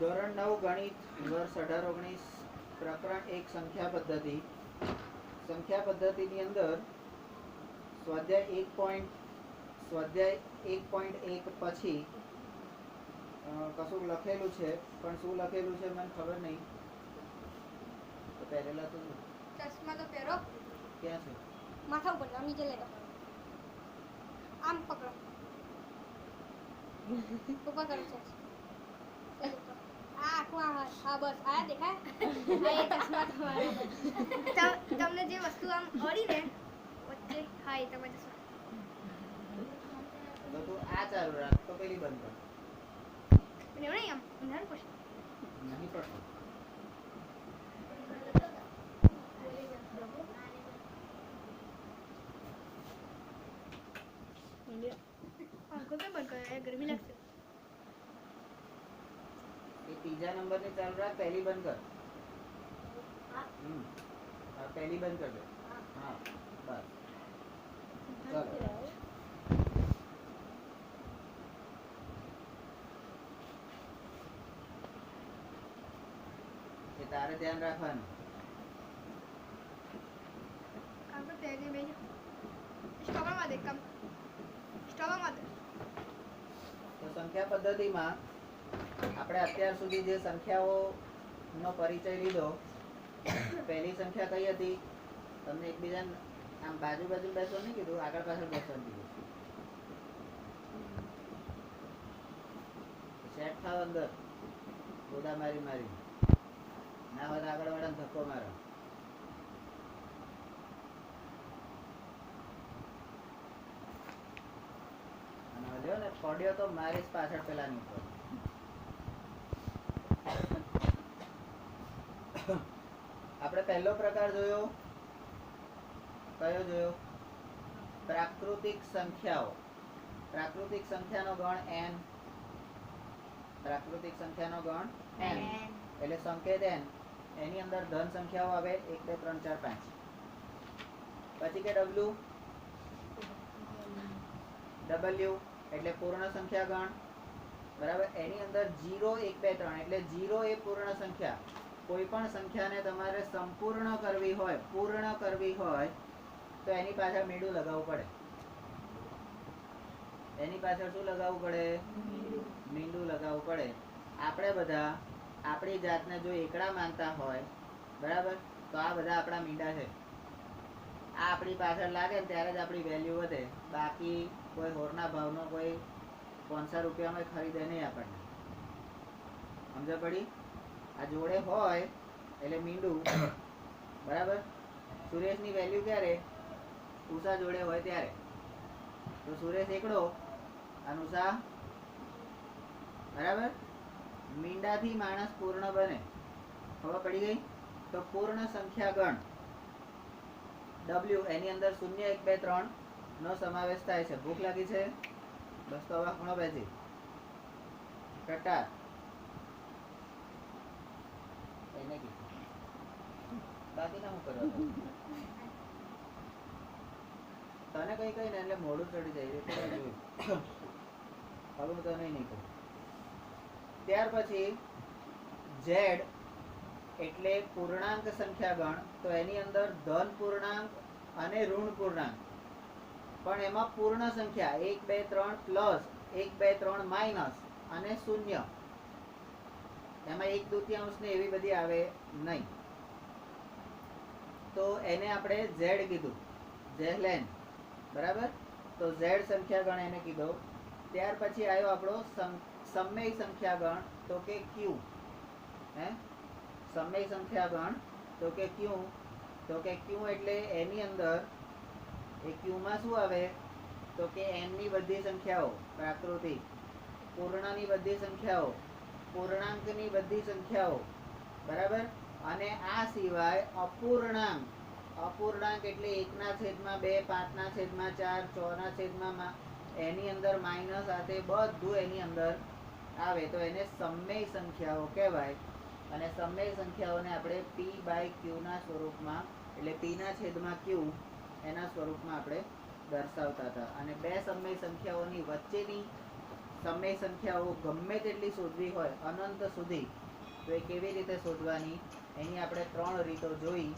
ધોરણ 9 ગણિત વર્ષ 18-19 પ્રકરણ 1 સંખ્યા પદ્ધતિની અંદર સ્વાધ્યાય 1.1 પછી કશું લખેલું છે, પણ શું લખેલું છે મને ખબર નહીં. તો પહેરેલા તો ચશ્મા તો પહેરો. ક્યાં છે? માથા ઉપર નીચે લઈ લો. આમ પકડો. ઉપર કરો છે. હા બસ આ દેખાય. આ એ ચશ્મા તમારા. તમને જે વસ્તુ આમ અડી ને વચ્ચે, હા એ તમારા ચશ્મા. તો તું આ ચાલુ રાખ, તો પેલી બંધ કર. નહીં આમ અંધારું પડશે. નહીં પડતો. આંખો કેમ બંધ કરે? ગરમી લાગશે. એ ત્રીજા નંબરની ચાલુ રાખ, પહેલી બંધ કર. હા પહેલી બંધ કર દે. હા બસ ચાલો. એ તારે ધ્યાન રાખવાનું. કામ તો પહેરી બેજો. સ્ટોકમાં દે કામ. સ્ટોકમાં દે. તો સંખ્યા પદ્ધતિમાં આપણે અત્યાર સુધી જે સંખ્યાઓનો પરિચય લીધો. પહેલી સંખ્યા કઈ હતી? તમને એકબીજાને આમ બાજુ બેસવા નહીં કીધું, આગળ પાછળ બેસવાનું કીધું. સેટ થાવ અંદર, ગોદા મારી ના હોય તો આગળ વાળાને ધક્કો મારો. અને પડ્યો તો મારીશ પાછળ પેલાની ઉપર. આપણે પહેલો પ્રકાર જોયો, કયો જોયો? પ્રાકૃતિક સંખ્યાઓ. પ્રાકૃતિક સંખ્યાનો ગણ n. પ્રાકૃતિક સંખ્યાનો ગણ n એટલે સંકેત n. એની અંદર ધન સંખ્યાઓ આવે 1 2 3 4 5. પછી કે w એટલે પૂર્ણ સંખ્યા ગણ, બરાબર. એની અંદર 0 1 2 3 એટલે 0 એ પૂર્ણ સંખ્યા. કોઈ પણ સંખ્યાને તમારે સંપૂર્ણ કરવી હોય, પૂર્ણ કરવી હોય તો એની પાછળ મીંડું લગાવવું પડે. એની પાછળ શું લગાવવું પડે? મીંડું લગાવવું પડે. આપણે બધા આપણી જાતને જો એકડા માનતા હોય, બરાબર, તો આ બધા આપણા મીંડા છે. આ આપણી પાછળ લાગે ને ત્યારે જ આપણી વેલ્યુ વધે. બાકી કોઈ હોરના ભાવનો કોઈ 500 રૂપિયામાં ખરીદે નહીં આપણને. સમજ પડી? આ જોડે હોય એટલે મીંડું, બરાબર. સુરેશની વેલ્યુ ક્યારે? ઉષા જોડે હોય ત્યારે. તો સુરેશ એકડો અને ઉષા, બરાબર. મીંડાથી માણસ પૂર્ણ બને. ખબર પડી ગઈ? તો પૂર્ણ સંખ્યા ગણ w એની અંદર 0 1 2 3 નો સમાવેશ થાય છે. ભૂખ લાગી છે? બસ તો હવે ખૂણો બેસી ટટા એને કીધું. બાકી ના હું કરવા તને કઈ કઈ ને એટલે મોડું ચડી જાય. હવે હું તને નહીં કહું. ત્યાર પછી z એટલે પૂર્ણાંક સંખ્યા ગણ. તો એની અંદર ધન પૂર્ણાંક અને ઋણ પૂર્ણાંક. પણ એમાં પૂર્ણ સંખ્યા 1 2 3 પ્લસ 1 2 3 માઇનસ અને 0. એમાં 1/2 ને એવી બધી આવે નહીં. તો એને આપણે z કીધું, ઝેલેન, બરાબર. તો z સંખ્યા ગણ એને કીધો. ત્યાર પછી આવ્યો આપણો સમય સંખ્યા ગણ, તો કે q. હે, સમય સંખ્યા ગણ તો કે q. તો કે q એટલે એની અંદર એ q માં શું આવે? તો કે n ની બધી સંખ્યાઓ, પ્રાકૃતિક, પૂર્ણની બધી સંખ્યાઓ, પૂર્ણાંકની બધી સંખ્યાઓ, બરાબર. અને આ સિવાય અપૂર્ણાંક. અપૂર્ણાંક એટલે 1/2, 5/4, 6/4, એની અંદર માઇનસ સાથે બધું એની અંદર આવે. તો એને સમય સંખ્યાઓ કહેવાય. અને સમય સંખ્યાઓને આપણે p/q ના સ્વરૂપમાં, એટલે p/q એના સ્વરૂપમાં આપણે દર્શાવતા હતા. અને બે સમય સંખ્યાઓની વચ્ચેની સમય સંખ્યાઓ ગમે તેટલી શોધવી હોય અનંત સુધી, તો એ કેવી રીતે શોધવાની એની આપણે 3 રીતો જોઈ.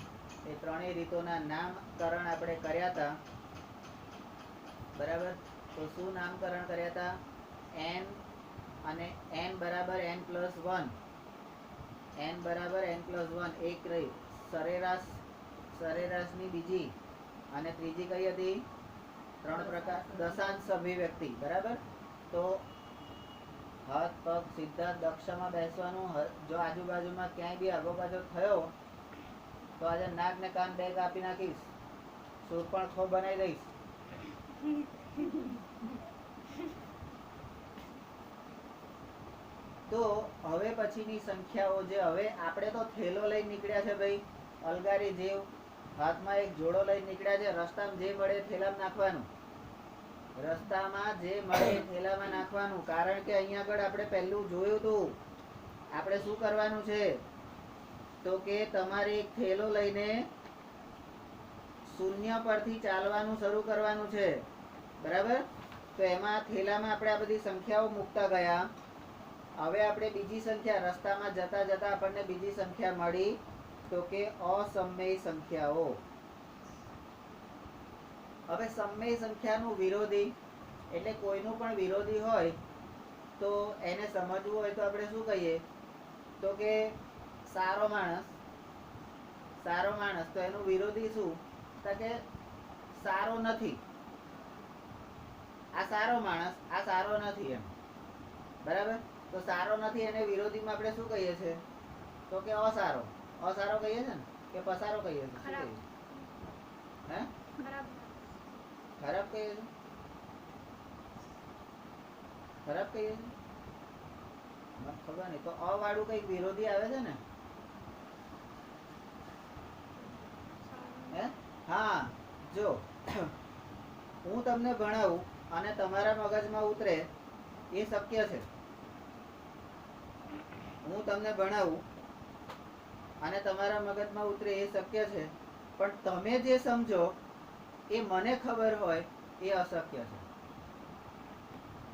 એ ત્રણેય રીતોના નામકરણ આપણે કર્યા હતા. બરાબર? તો શું નામકરણ કર્યા હતા? n અને n બરાબર n+1, n બરાબર n+1 એક રહી, સરેરાશની બીજી, અને ત્રીજી કઈ હતી? 3 પ્રકાર દશાંશ અભિવ્યક્તિ. બરાબર? તો હાથ પગ સીધા દક્ષમાં બેસવાનું. જો આજુબાજુમાં ક્યાંય બી આગોપાછો થયો તો આજે નાક ને કાન બે કાપી નાખીશ, શૂર્પણખો બનાવી દઈશ. તો હવે પછીની સંખ્યાઓ જે હવે આપણે તો થેલો લઈને નીકળ્યા છે ભાઈ, અલગારી જેવ હાથમાં એક જોડો લઈને નીકળ્યા છે. રસ્તામાં જે મળે થેલામાં નાખવાનું, રસ્તામાં જે મળે થેલામાં નાખવાનું. કારણ કે અહીંયા આગળ આપણે પહેલું જોયું હતું. આપણે શું કરવાનું છે તો કે તમારે એક થેલો લઈને શૂન્ય પરથી ચાલવાનું શરૂ કરવાનું છે. બરાબર? તો એમાં થેલામાં આપણે આ બધી સંખ્યાઓ મૂકતા ગયા. હવે આપણે બીજી સંખ્યા, રસ્તામાં જતા જતા આપણને બીજી સંખ્યા મળી, તો કે અસમય સંખ્યાઓ. હવે સમય સંખ્યાનું વિરોધી એટલે કોઈનું પણ વિરોધી હોય તો એને સમજવું હોય તો આપણે શું કહીએ? તો કે સારો માણસ. સારો માણસ તો એનું વિરોધી શું? તો કે સારો નથી. આ સારો માણસ, આ સારો નથી એમ. બરાબર? તો સારો નથી એને વિરોધીમાં આપણે શું કહીએ છીએ? તો કે અસારો. અસારો કહીએ છીએ ને કે પસારો કહીએ છીએ? શું કહીએ? હે? ખરાબ કહીએ છીએ? ખરાબ કહીએ છીએ? મને ખબર નહીં. તો અ વાળું કઈક વિરોધી આવે છે ને? હે? હા, જો હું તમને ભણાવું અને તમારા મગજમાં ઉતરે એ શક્ય છે. હું તમને ભણાવું અને તમારા મગજમાં ઉતરે એ શક્ય છે, પણ તમે જે સમજો એ મને ખબર હોય એ અશક્ય છે.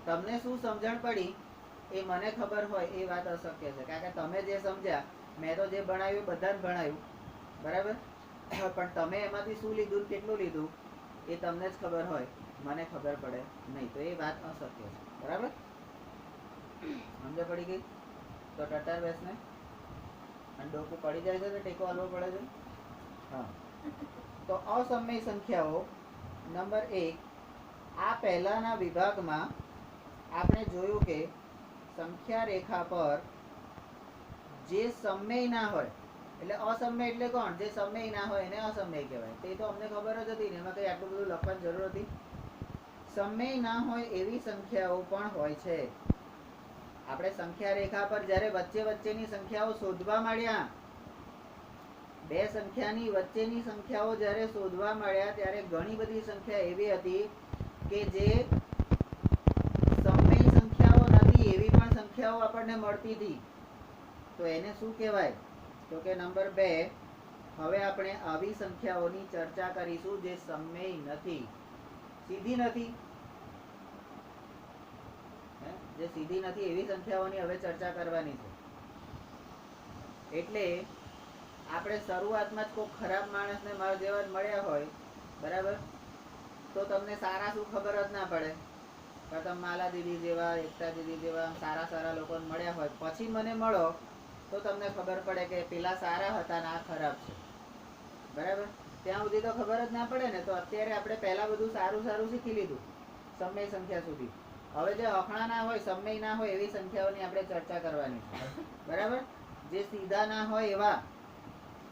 તમને શું સમજણ પડી એ મને ખબર હોય એ વાત અશક્ય છે. કારણ કે તમે જે સમજ્યા, મેં તો જે ભણાવ્યું બધાને ભણાવ્યું. બરાબર? પણ તમે એમાંથી શું લીધું, કેટલું લીધું એ તમને જ ખબર હોય, મને ખબર પડે નહીં. તો એ વાત અશક્ય છે. બરાબર? સમજ પડી ગઈ? તો ટટાર બેસને અને ડોકું પડી જાય છે તો ટેકો આલવો પડે છે. હા, તો અસમય સંખ્યાઓ નંબર 1. આ પહેલાના વિભાગમાં આપણે જોયું કે સંખ્યા રેખા પર જે સમય ના હોય, એટલે અસમય એટલે કોણ? જે સમય ના હોય એને અસમય કહેવાય. તે તો અમને ખબર જ હતી ને, એમાં કઈ આટલું બધું લખવાની જરૂર હતી? સમય ના હોય એવી સંખ્યાઓ પણ હોય છે. આપણે સંખ્યા રેખા પર જ્યારે વચ્ચે વચ્ચેની સંખ્યાઓ શોધવા માંડ્યા, બે સંખ્યાની વચ્ચેની સંખ્યાઓ જ્યારે શોધવા માંડ્યા ત્યારે ઘણી બધી સંખ્યા એવી હતી કે જે સમય સંખ્યાઓ નથી એવી પણ સંખ્યાઓ આપણને મળતી હતી. તો એને શું કહેવાય? તો કે નંબર 2, હવે આપણે આવી સંખ્યાઓની ચર્ચા કરીશું જે સમય નથી, સીધી નથી. જે સીધી નથી એવી સંખ્યાઓની હવે ચર્ચા કરવાની છે. એટલે આપણે શરૂઆતમાં જ કોઈ ખરાબ માણસને મારા જેવા મળ્યા હોય, બરાબર, તો તમને સારા શું ખબર જ ના પડે. પણ તમે માલા દીદી જેવા, એકતા દીદી જેવા સારા સારા લોકોને મળ્યા હોય, પછી મને મળો તો તમને ખબર પડે કે પેલા સારા હતા ને આ ખરાબ છે. બરાબર? ત્યાં સુધી તો ખબર જ ના પડે ને. તો અત્યારે આપણે પહેલા બધું સારું સારું શીખી લીધું સમય સંખ્યા સુધી. હવે જે અખણા ના હોય, સમય ના હોય એવી સંખ્યાઓની આપણે ચર્ચા કરવાની છે. બરાબર? જે સીધા ના હોય એવા,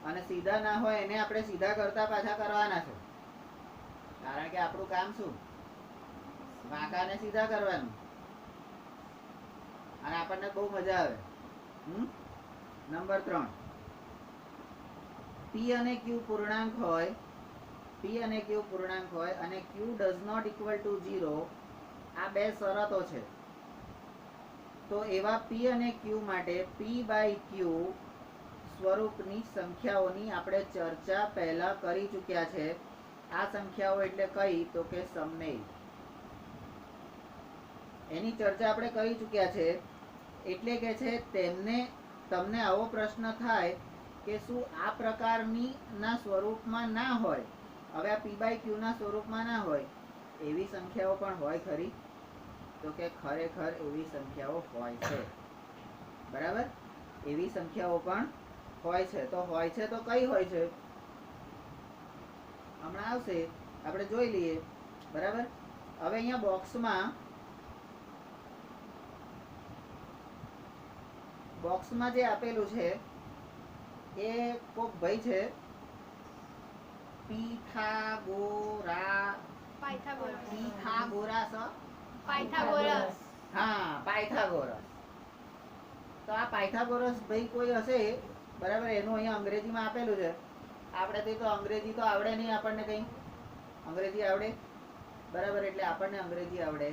અને સીધા ના હોય એને આપણે સીધા કરતા પાછા કરવાના છે. કારણ કે આપણું કામ શું? વાંકાને સીધા કરવાનું. અને આપણને બહુ મજા આવે. નંબર 3, P અને Q પૂર્ણાંક હોય, P અને Q પૂર્ણાંક હોય અને Q does not equal to 0, આ બે શરતો છે. તો એવા P અને Q માટે P/Q સ્વરૂપની સંખ્યાઓની આપણે ચર્ચા પહેલા કરી ચૂક્યા છે. આ સંખ્યાઓ એટલે કઈ? તો કે સમય. એની ચર્ચા આપણે કરી ચૂક્યા છે. એટલે કે છે તમને આવો પ્રશ્ન થાય કે શું આ પ્રકારની ના સ્વરૂપમાં ના હોય, હવે આ p/q ના સ્વરૂપમાં ના હોય એવી સંખ્યાઓ પણ હોય ખરી? તો કે ખરેખર એવી સંખ્યાઓ હોય છે. બરાબર, એવી સંખ્યાઓ પણ હોય છે. તો હોય છે તો કઈ હોય છે હમણાં આવશે, આપણે જોઈ લઈએ. બરાબર, હવે અહીંયા બોક્સમાં જે આપેલું છે એ કોક ભાઈ છે પાયથાગોરસ. હા, પાયથાગોરસ. તો આ પાયથાગોરસ ભાઈ કોઈ હશે. બરાબર, એનું અહીંયા અંગ્રેજીમાં આપેલું છે. આપણે તો અંગ્રેજી તો આવડે નહીં આપણને કંઈ. અંગ્રેજી આવડે? બરાબર, એટલે આપણને અંગ્રેજી આવડે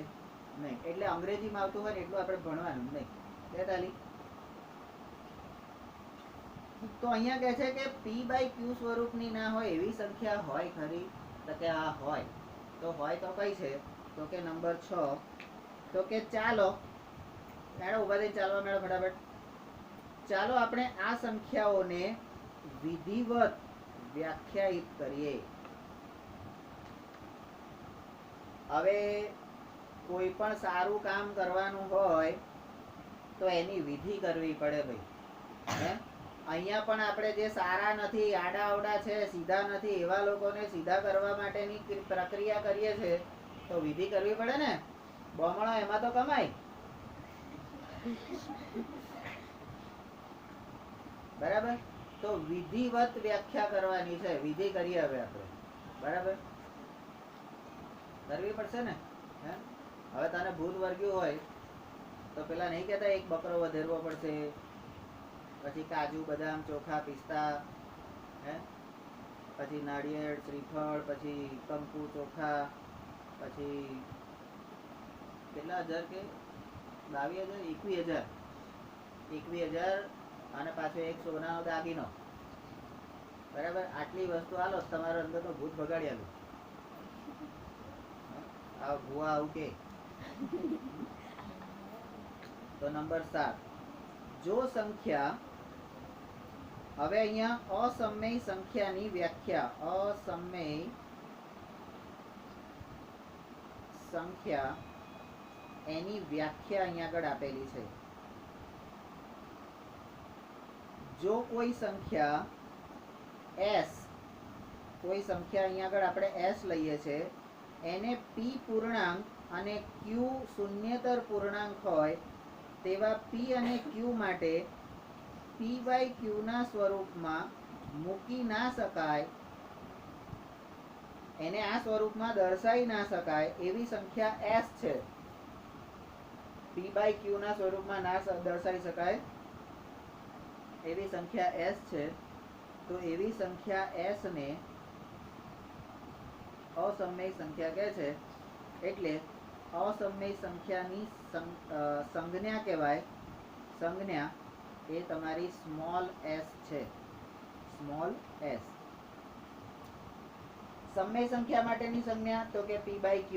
નહીં. એટલે અંગ્રેજીમાં આવતું હોય ને એટલું આપણે ભણવાનું નહીં. બે તાલી. તો અહીંયા કહે છે કે p/q સ્વરૂપની ના હોય એવી સંખ્યા હોય ખરી? તો કે હા હોય. તો હોય તો કઈ છે? તો કે નંબર 6. તો કે ચાલો મેડમ ઉભા થઈ ચાલવા મેડમ ફટાફટ. ચાલો આપણે આ સંખ્યાઓને વિધિવત વ્યાખ્યાયિત કરીએ. હવે કોઈ પણ સારું કામ કરવાનું હોય તો એની વિધિ કરવી પડે ભાઈ. હે, અહીંયા પણ આપણે જે સારા નથી, આડા અવડા છે, સીધા નથી, એવા લોકોને સીધા કરવા માટેની પ્રક્રિયા કરીએ છે તો વિધિ કરવી પડે ને. બમણો એમાં તો કમાય. બરાબર, તો વિધિવત વ્યાખ્યા કરવાની છે. વિધિ કરીએ હવે આપણે. બરાબર, કરવી પડશે ને. હે, હવે તને ભૂત વર્ગ્યું હોય તો પેલા નહીં કહેતા એક બકરો વધેરવો પડશે, પછી કાજુ બદામ ચોખા પિસ્તા, હે, પછી નાળિયેર શ્રીફળ, પછી કંકુ ચોખા, પછી કેટલા હજાર કે 22,000 21,000 અને પાછો એક સોનાનો દાગીનો. બરાબર, આટલી વસ્તુ આલો તમારો અંદરનો ભૂત ભગાડી આલો. આ ભૂવા આવું કે. તો નંબર 7, જો સંખ્યા, હવે અહીંયા અસમય સંખ્યાની વ્યાખ્યા, અસમય સંખ્યા એની વ્યાખ્યા અહીંયા આગળ આપેલી છે. જો કોઈ સંખ્યા s, કોઈ સંખ્યા અહીંયા આગળ આપણે s લઈએ છે, એને p પૂર્ણાંક અને q શૂન્યેતર પૂર્ણાંક હોય તેવા p અને q માટે p/q ના સ્વરૂપમાં મૂકી ના શકાય, એને આ સ્વરૂપમાં દર્શાવી ના શકાય એવી સંખ્યા s છે. p/q ના સ્વરૂપમાં ના દર્શાવી શકાય એવી સંખ્યા s છે. તો એવી સંખ્યા s ને અસમય સંખ્યા કહે છે. એટલે અસમય સંખ્યાની સંજ્ઞા કહેવાય. સંજ્ઞા એ તમારી સ્મોલ s છે. Small s. સમય સંખ્યા માટેની સંજ્ઞા તો કે p/q.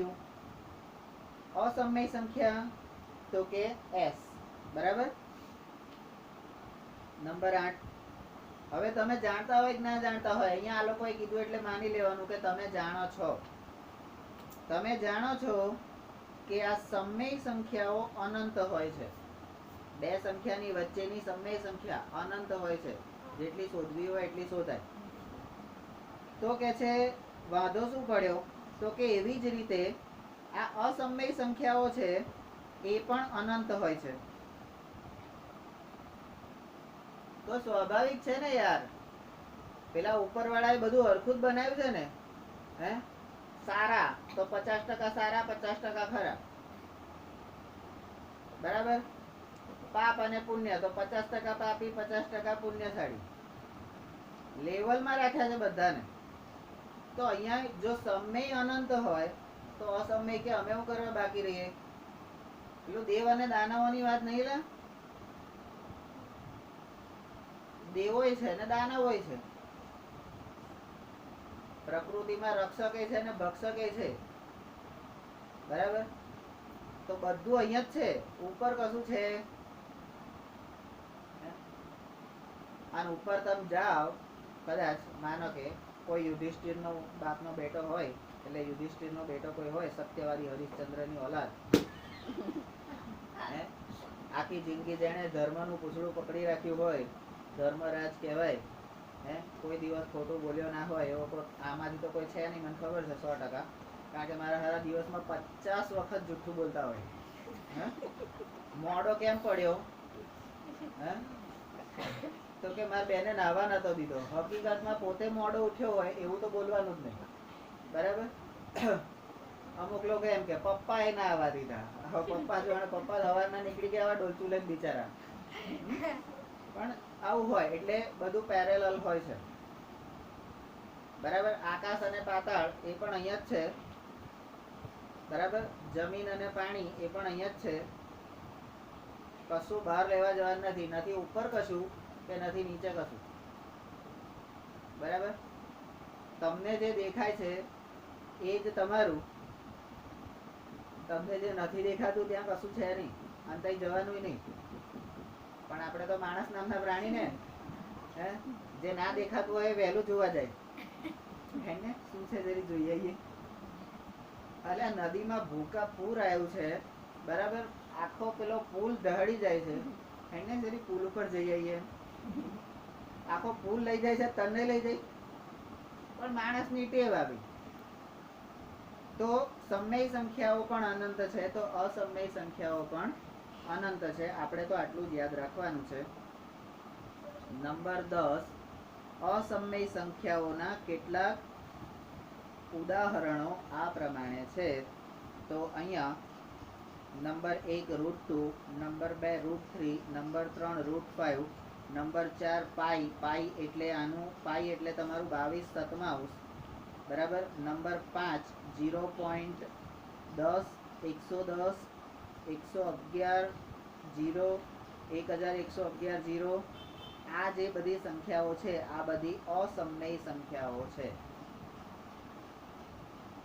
અસમય સંખ્યા તો કે s. બરાબર. નંબર 8, હવે તમે જાણતા હોય કે ના જાણતા હોય, અહીંયા આ લોકોએ કીધું એટલે માની લેવાનું કે તમે જાણો છો. તમે જાણો છો કે આ સમય સંખ્યાઓ અનંત હોય છે. બે સંખ્યાની વચ્ચેની સમય સંખ્યા અનંત હોય છે. જેટલી શોધવી હોય એટલી શોધાય. તો કે છે વાંધો શું પડ્યો? તો કે એવી જ રીતે આ અસમય સંખ્યાઓ છે એ પણ અનંત હોય છે. તો સ્વાભાવિક છે ને યાર, પેલા ઉપરવાળાએ બધું હરખું જ બનાવ્યું છે ને. હે, સારા તો 50% સારા, 50% ખરા. બરાબર, પાપ અને પુણ્ય તો 50% પાપી, 50% પુણ્યશાળી. લેવલમાં રાખ્યા છે બધાને. તો અહીંયા જો સમય અનંત હોય તો અસમય કે અમે શું કરવા બાકી રહીએ? પેલું દેવ અને દાનવોની વાત નહીં લે. દેવોય છે ને દાનવોય છે. પ્રકૃતિમાં રક્ષકે છે ને ભક્ષકે છે. બરાબર, તો તો બધું અહીંયા જ છે, ઉપર કશું છે? અને ઉપર તમે જાઓ, કદાચ માનો કે કોઈ યુધિષ્ઠિરનો બાપનો બેટો હોય, એટલે યુધિષ્ઠિરનો બેટો કોઈ હોય, સત્યવાદી હરિશ્ચંદ્રની ઓલાદ, આખી જિંદગી જેણે ધર્મનું પૂછડું પકડી રાખ્યું હોય, ધર્મરાજ કહેવાય, કોઈ દિવસ ખોટું બોલ્યો ના હોય એવો આમાંથી તો કોઈ છે નહીં, મને ખબર છે 100%, કારણ કે મારા હારા દિવસમાં 50 વખત જુઠ્ઠું બોલતા હોય. મોડો કેમ પડ્યો? તો કે મારા બેને નાહવા નતો દીધો. હકીકતમાં પોતે મોડો ઉઠ્યો હોય એવું તો બોલવાનું જ નહીં, બરાબર? અમુક લોકો એમ કે પપ્પા એ નાહવા દીધા. પપ્પા જોડે પપ્પા સવારના નીકળી ગયા ડોલચું લઈને બિચારા. પણ આવું હોય એટલે બધું પેરેલલ હોય છે, બરાબર? આકાશ અને પાતાળ એ પણ અહીંયા જ છે, બરાબર? જમીન અને પાણી એ પણ અહીંયા જ છે. કશું બહાર લેવા જવાનું નથી, નથી ઉપર કશું કે નથી નીચે કશું, બરાબર? તમને જે દેખાય છે એ જ તમારું, તમને જે નથી દેખાતું ત્યાં કશું છે નહીં, અને ત્યાં જવાનું નહીં. પણ આપણે તો માણસ નામના પ્રાણી ને, જે ના દેખાતું હોય વહેલું જોવા જાય, ને શું છે જરી જોઈએ આવીએ. એટલે નદીમાં ભૂકા પૂર આવ્યું છે, બરાબર? આખો પેલો પુલ દહડી જાય છે, એને જરી પુલ ઉપર જઈ આવીએ. આખો પુલ લઈ જાય છે, તને લઈ જાય, પણ માણસની ટેવ આવી. તો સમય સંખ્યાઓ પણ અનંત છે, તો અસમય સંખ્યાઓ પણ અનંત છે. આપણે તો આટલું જ યાદ રાખવાનું છે. નંબર 10, અસમય સંખ્યાઓના કેટલાક ઉદાહરણો આ પ્રમાણે છે. તો અહીંયા નંબર 1 √2, નંબર 2 √3, નંબર 3 √5, નંબર 4 પાઈ. પાઈ એટલે આનું પાઈ એટલે તમારું 22 સતમાઉસ, બરાબર? નંબર 5 0.10, 110, 111, 0, 1111, 0. આ જે બધી સંખ્યાઓ છે આ બધી અસમય સંખ્યાઓ છે.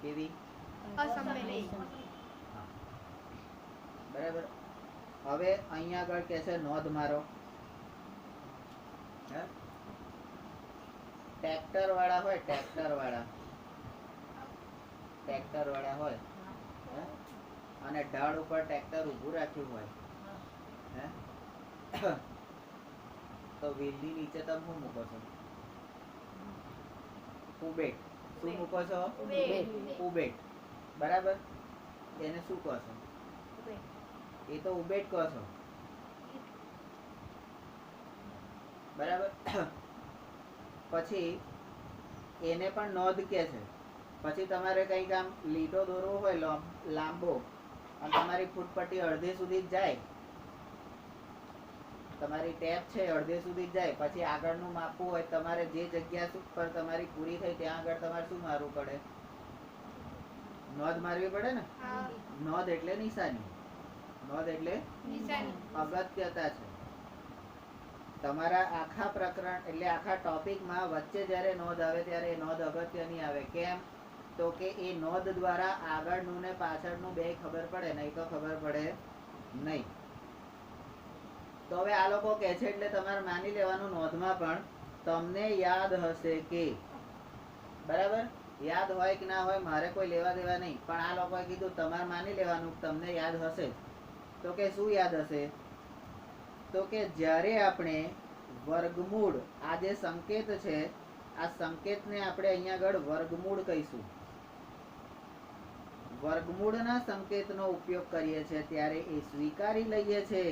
કેવી? અસમય. બરાબર? હવે અહીંયા આગળ કે છે નોંધ મારો. ટ્રેક્ટર વાળા હોય, ટ્રેક્ટર વાળા હોય, અને ઢાળ ઉપર ટ્રેક્ટર ઊભું રાખ્યું હોય, તો વ્હીલની નીચે તમે શું મૂકો છો? ઉબેટ. શું મૂકો છો? ઉબેટ. બરાબર? એને શું કહો છો? એ તો ઉબેટ કહો છો, બરાબર? પછી એને પણ નોંધ કે છે. પછી તમારે કંઈક આમ લીટો દોરવો હોય લાંબો, અને તમારી ફૂટપટ્ટી અડધે સુધી જ જાય, તમારી ટેપ છે અડધે સુધી જ જાય, પછી આગળનું માપવું હોય, તમારે જે જગ્યા પર તમારી પૂરી થઈ ત્યાં આગળ તમારે શું મારવું પડે? નોંધ મારવી પડે ને. નોંધ એટલે નિશાની, નોંધ એટલે અગત્યતા છે. તમારા આખા પ્રકરણ એટલે આખા ટોપિકમાં વચ્ચે જ્યારે નોંધ આવે ત્યારે એ નોંધ અગત્યની આવે. કેમ? તો કે એ નોંધ દ્વારા આગળનું ને પાછળનું બે ખબર પડે, નહીં તો ખબર પડે નહીં. તો હવે આ લોકો કહે છે એટલે તમારે માની લેવાનું નોંધમાં પણ તમને યાદ હશે કે, બરાબર? યાદ હોય કે ના હોય મારે કોઈ લેવા દેવા નહીં, પણ આ લોકોએ કીધું તમારે માની લેવાનું તમને યાદ હશે. તો કે શું યાદ હશે? તો કે જ્યારે આપણે વર્ગમૂળ, આ જે સંકેત છે આ સંકેતને આપણે અહીંયા આગળ વર્ગમૂળ કહીશું. વર્ગમૂળના સંકેતનો ઉપયોગ કરીએ છીએ ત્યારે એ સ્વીકારી લઈએ છે.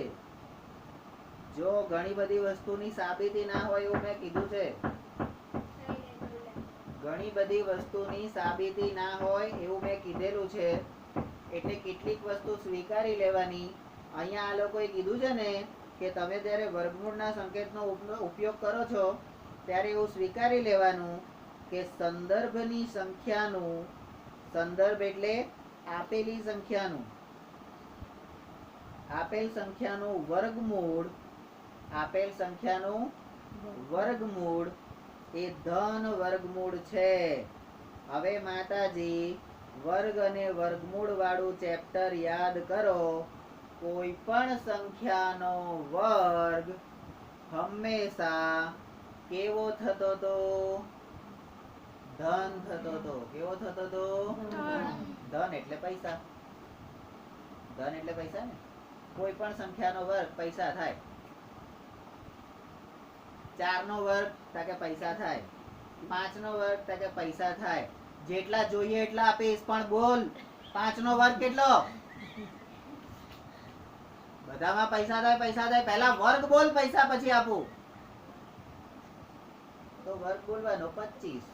જો ઘણી બધી વસ્તુની સાબિતી ના હોય એવું મેં કીધું છે, ઘણી બધી વસ્તુની સાબિતી ના હોય એવું મેં કીધેલું છે, એટલે કેટલીક વસ્તુ સ્વીકારી લેવાની. અહીંયા આ લોકોએ કીધું છે ને કે તમે જ્યારે વર્ગમૂળના સંકેતનો ઉપયોગ કરો છો ત્યારે એવું સ્વીકારી લેવાનું કે સંદર્ભની સંખ્યાનું, સંદર્ભ એટલે આપેલી સંખ્યાનું, આપેલ સંખ્યાનું વર્ગમૂળ, આપેલ સંખ્યાનું વર્ગમૂળ એ ધન વર્ગમૂળ છે. હવે માતાજી વર્ગ અને વર્ગમૂળ વાળું ચેપ્ટર યાદ કરો. કોઈ પણ સંખ્યાનો વર્ગ હંમેશા કેવો થતો તો? ધન થતો તો. કેવો થતો તો? ધન એટલે પૈસા. ધન એટલે પૈસા ને. કોઈ પણ સંખ્યાનો વર્ગ પૈસા થાય. 4 નો વર્ગ તાકે પૈસા થાય. 5 નો વર્ગ તાકે પૈસા થાય. જેટલા જોઈએ એટલા આપીશ, પણ બોલ 5 નો વર્ગ કેટલો? બધામાં પૈસા થાય, પૈસા થાય. પહેલા વર્ગ બોલ, પૈસા પછી આપું. તો વર્ગ બોલવાનો 25.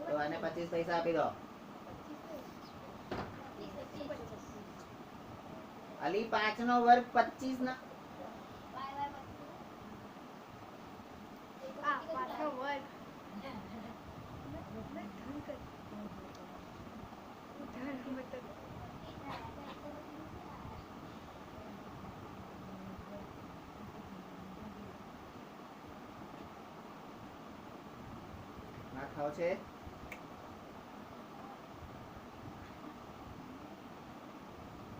તો આને 25 પૈસા આપી દો. અલી 5 નો વર્ગ 25 ના ના ખાવ છે.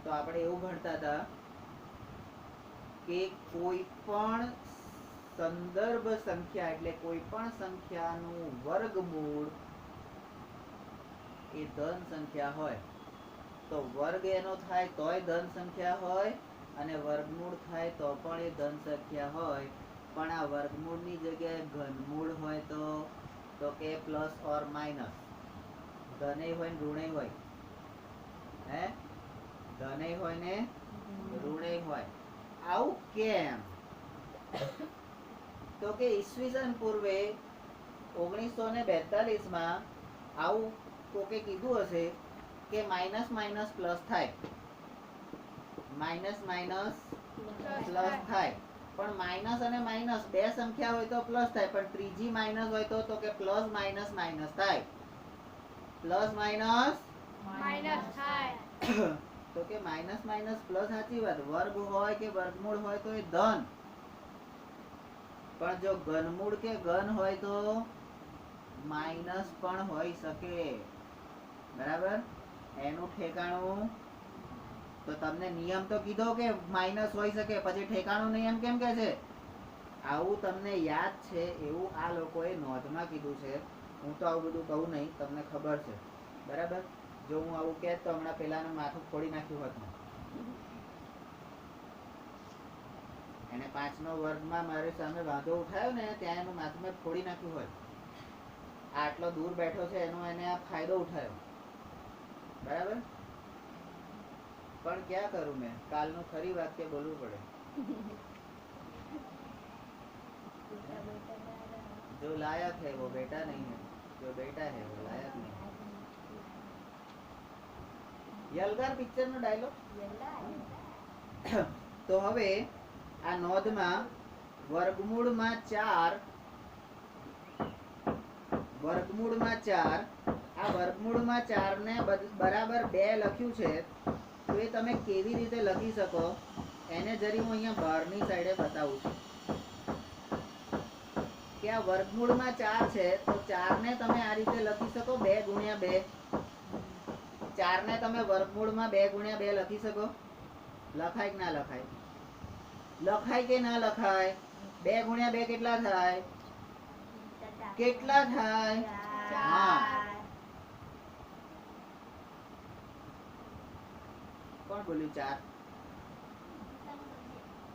તો આપણે એવું ભણતા હતા કે કોઈ પણ સંદર્ભ સંખ્યા એટલે કોઈ પણ સંખ્યાનું વર્ગમૂળ એ ધન સંખ્યા હોય તો વર્ગ એનો થાય તોય ધન સંખ્યા હોય, અને વર્ગમૂળ થાય તો પણ એ ધન સંખ્યા હોય. પણ આ વર્ગમૂળની જગ્યાએ ઘનમૂળ હોય તો કે પ્લસ ઓર માઇનસ. ધનેય હોય ને ઋણેય હોય. હે? ધનેય હોય ને ઋણેય હોય. આવું કેમ? તો કે ઈસવીસન પૂર્વે 1942 માં આવું કોકે કીધું હશે કે માઇનસ માઇનસ પ્લસ થાય. માઇનસ માઇનસ પ્લસ થાય. પણ માઇનસ અને માઇનસ બે સંખ્યા હોય તો પ્લસ થાય, પણ ત્રીજી માઇનસ હોય તો કે પ્લસ માઇનસ માઇનસ થાય. પ્લસ માઇનસ માઇનસ થાય. તો કે માઇનસ માઇનસ પ્લસ સાચી વાત. વર્ગ હોય કે વર્ગમૂળ હોય તો એ ધન. પણ જો ઘનમૂળ કે ઘન હોય તો માઇનસ પણ હોઈ શકે. બરાબર? એનું ઠેકાણું તો તમને નિયમ તો કીધો કે માઇનસ હોઈ શકે, પછી ઠેકાણું નિયમ કેમ કે છે? આવું તમને યાદ છે એવું આ લોકોએ નોંધમાં કીધું છે. હું તો આવું બધું કહું નહીં, તમને ખબર છે. બરાબર? જો હું આવું કહેત તો હમણાં પેલાનું માથું ફોડી નાખ્યું હોત. એને 5 નો વર્ગમાં મારી સામે વાંધો ઉઠાયો ને ત્યાં એનું માથું મેં ફોડી નાખ્યું હોય. આટલો દૂર બેઠો છે એનો એને આ ફાયદો ઉઠાયો. બરાબર? પણ ક્યાં કરું મેં? કાલનું ફરી વાક્ય બોલવું પડે. जो लायक है वो बेटा नहीं है, जो बेटा है वो लायक नहीं. યલગાર પિક્ચર નો ડાયલોગ. તો હવે આ નોંધમાં વર્ગમૂળમાં 4 આ વર્ગમૂળમાં 4 ને બરાબર 2 લખ્યું છે. તો એ તમે કેવી રીતે લખી શકો એને જરી હું અહીંયા બહારની સાઈડે બતાવું છું કે આ વર્ગમૂળમાં 4 છે તો 4 ને તમે આ રીતે લખી શકો 2 ગુણ્યા 2. 4 ને તમે વર્ગમૂળમાં 2 ગુણ્યા 2 લખી શકો? લખાય કે ના લખાય? લખાય કે ના લખાય? 2 ગુણ્યા 2 કેટલા થાય? કેટલા થાય? હા. કોણ બોલ્યું 4?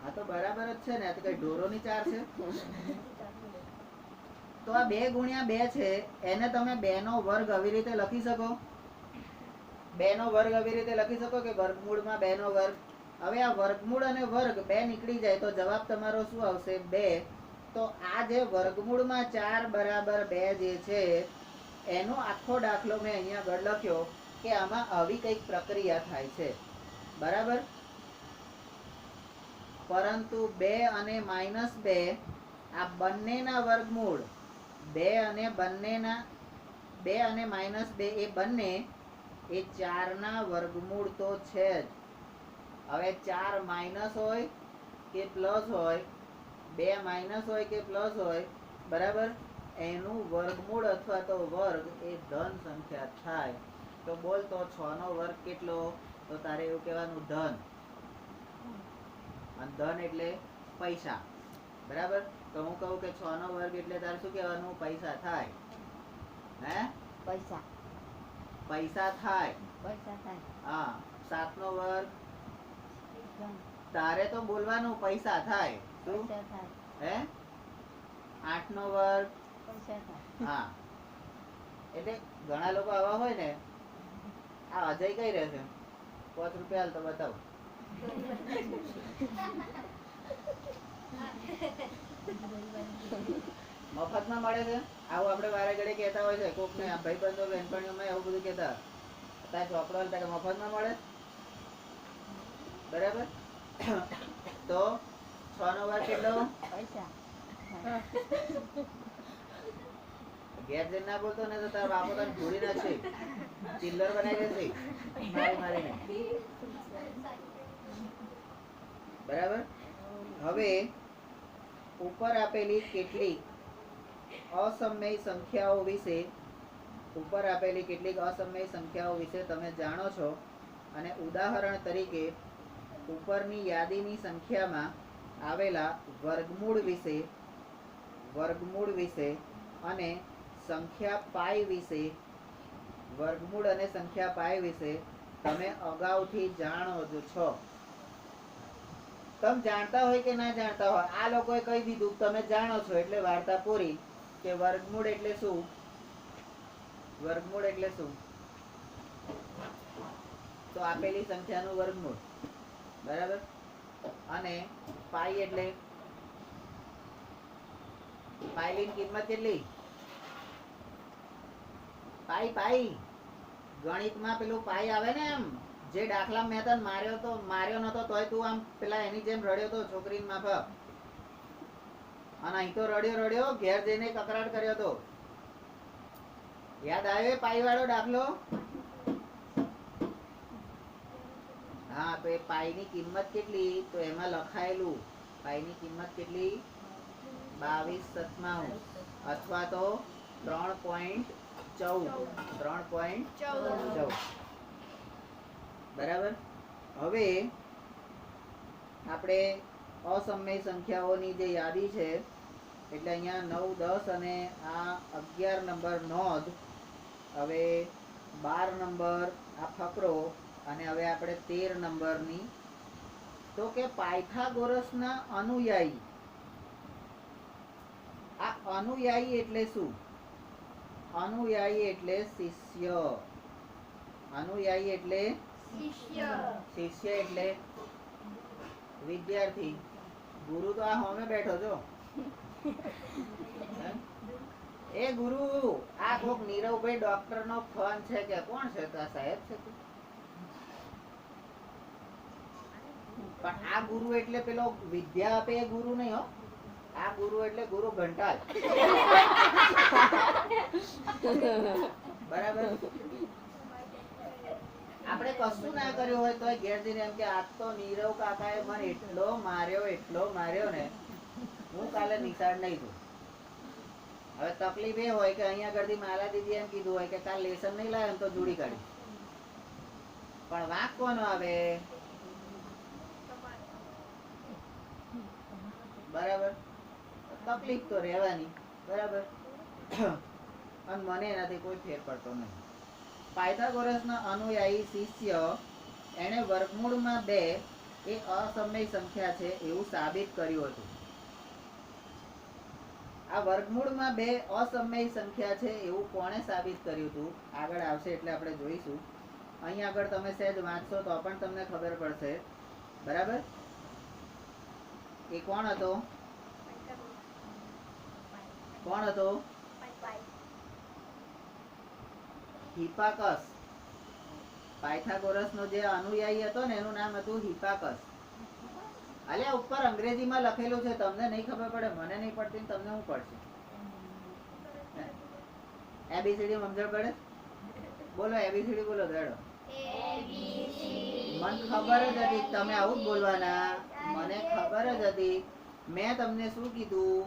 હા તો બરાબર જ છે ને. આ તો કઈ ઢોરોની 4 છે? તો આ 2 ગુણ્યા 2 છે એને તમે 2 નો વર્ગ આવી રીતે લખી શકો? 2 નો વર્ગ આવી રીતે લખી શકો કે વર્ગમૂળમાં 2 નો વર્ગ? હવે આ વર્ગમૂળ અને વર્ગ 2 નીકળી જાય તો જવાબ તમારો શું આવશે? 2. તો આ જે વર્ગમૂળમાં 4 બરાબર 2 જે છે એનો આખો દાખલો મેં અહીંયા આગળ લખ્યો કે આમાં આવી કંઈક પ્રક્રિયા થાય છે. બરાબર? પરંતુ 2 અને -2 આ બંનેના વર્ગમૂળ 2 અને -2 એ બંને એ 4 ના વર્ગમૂળ તો છે જ. હવે 4 માઇનસ હોય કે પ્લસ હોય, 2 માઇનસ હોય કે પ્લસ હોય, બરાબર, એનું વર્ગમૂળ અથવા તો વર્ગ એ ધન સંખ્યા થાય. તો બોલ તો 6 નો વર્ગ કેટલો? તો તારે એવું કહેવાનું ધન. અને ધન એટલે પૈસા. બરાબર? તો હું કહું કે 6 નો વર્ગ એટલે તારે શું કહેવાનું? પૈસા થાય. હે? પૈસા પૈસા થાય. થાય હા. 7 નો વર્ગ ધન તારે તો બોલવાનું પૈસા થાય. શું? પૈસા થાય હે? 8 નો વર્ગ પૈસા થાય હા. એટલે ઘણા લોકો આવા હોય ને, આ અજય કઈ રહે છે? 5 રૂપિયા હાલ તો બતાવો. મફતમાં મળે છે આવું આપણે વારે ઘડે કહેતા હોય છે. કોક ને ભાઈબંધો બહેનપણીઓમાં એવું બધું કહેતા, તારે ચોપડો હાલતા કે મફતમાં મળે. બરાબર? તો 6 નો વર્ગ કેટલો? પૈસા ઘેર જઈને ના બોલતો ને તો તારા બાપો તને ઢોળી નાખશે, ચિલ્લર બનાવી દેશે મારી મારીને. બરાબર? હવે ઉપર આપેલી કેટલીક અસમય સંખ્યાઓ વિશે તમે જાણો છો અને ઉદાહરણ તરીકે ઉપરની યાદીની સંખ્યામાં આવેલા વર્ગમૂળ વિશે અને સંખ્યા પાઈ વિશે તમે અગાઉથી જાણો જ છો. તમે જાણતા હોય કે ના જાણતા હોય, આ લોકોએ કહી દીધું તમે જાણો છો એટલે વાર્તા પૂરી. કે વર્ગમૂળ એટલે શું? વર્ગમૂળ એટલે શું? તો આપેલી સંખ્યાનું વર્ગમૂળ. બરાબર? અને પાઈ એટલે પાઈની કિંમત કેટલી? પાઈ ગણિતમાં પેલું પાઈ આવે ને, એમ જે દાખલા મેં તને માર્યો નતો તોય તું આમ પેલા એની જેમ રડ્યો તો છોકરીની માફક, અને અહીં તો રડ્યો ઘેર જઈને કકરાટ કર્યો તો. યાદ આવે પાઈ વાળો દાખલો? હા. તો એ પાઈની કિંમત કેટલી? તો એમાં લખાયેલું પાઈની કિંમત કેટલી? 22/97 અથવા તો 3.14. બરાબર? હવે આપણે અસમય સંખ્યાઓની જે યાદી છે, એટલે અહીંયા 9, 10 અને આ 11 નંબર નોંધ. હવે 12 નંબર આ ફકરો, અને હવે આપણે 13 નંબરની. તો કે પાયથાગોરસના અનુયાયી. આ અનુયાયી એટલે શું? અનુયાયી એટલે શિષ્ય. અનુયાયી એટલે શિષ્ય એટલે વિદ્યાર્થી. ગુરુ તો આ હોમે બેઠો છો. એ ગુરુ, આ કોક નીરવભાઈ ડોક્ટર નો ફોન છે કે કોણ છે? તો આ સાહેબ છે. પણ આ ગુરુ એટલે પેલો વિદ્યા આપે એ ગુરુ નહીં હો. આ ગુરુ એટલે ગુરુ ઘંટાલ. બરાબર? આપણે કશું ના કર્યું હોય તો ઘેર જઈને એમ કે આજ તો નીરવ કાકાએ મને એટલો માર્યો ને, હું કાલે નિશાળ નહીં દઉં. હવે તકલીફ એ હોય કે અહીંયા આગળથી માલા દીદી એમ કીધું હોય કે કાલ લેસન નહીં લાવે તો જોડી કાઢી. પણ વાંક કોનો આવે? બરાબર? તકલીફ તો રહેવાની. બરાબર? અને મને એનાથી કોઈ ફેર પડતો નહીં. પાયથાગોરસના અનુયાયી શિષ્ય એણે વર્ગમૂળમાં 2 એ અસમય સંખ્યા છે એવું સાબિત કર્યું હતું. આ વર્ગમૂળમાં 2 અસમય સંખ્યા છે એવું કોણે સાબિત કર્યું હતું? આગળ આવશે એટલે આપણે જોઈશું. અહીં આગળ તમે સહેજ વાંચશો તો પણ તમને ખબર પડશે. બરાબર? એ કોણ હતો? હિપાકસ. પાયથાગોરસનો જે અનુયાયી હતો ને એનું નામ હતું હિપાકસ. અલ્યા ઉપર અંગ્રેજીમાં લખેલું છે, તમને નહીં ખબર પડે, મને નહીં પડતી, તમને શું પડશે? એબીસીડી સમજણ પડે? બોલો એબીસીડી બોલો દેડો. મને ખબર જ હતી તમે આવું જ બોલવાના. મને ખબર જ હતી. મેં તમને શું કીધું?